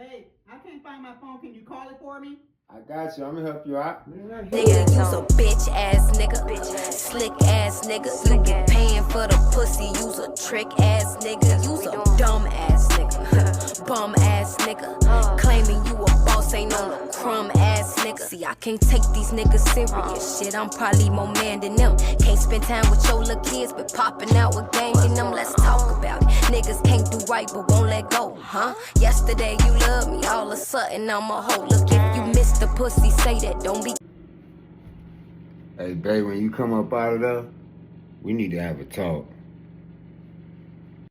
Babe, I can't find my phone. Can you call it for me? I got you. I'm gonna help you out. Nigga, you's a bitch ass nigga, slick ass nigga. You get paying for the pussy, you's a trick ass nigga. You's a dumb ass nigga, bum ass nigga. Claiming you a boss, ain't on no crumb ass nigga. See, I can't take these niggas serious. Shit, I'm probably more man than them. Can't spend time with your little kids, but popping out with gang in them. Let's talk about it. Niggas can't do right, but won't let go, huh? Yesterday you loved me, all of a sudden I'm a hoe. Look, if you miss the pussy, say that, don't be. Hey, babe, when you come up out of there, we need to have a talk.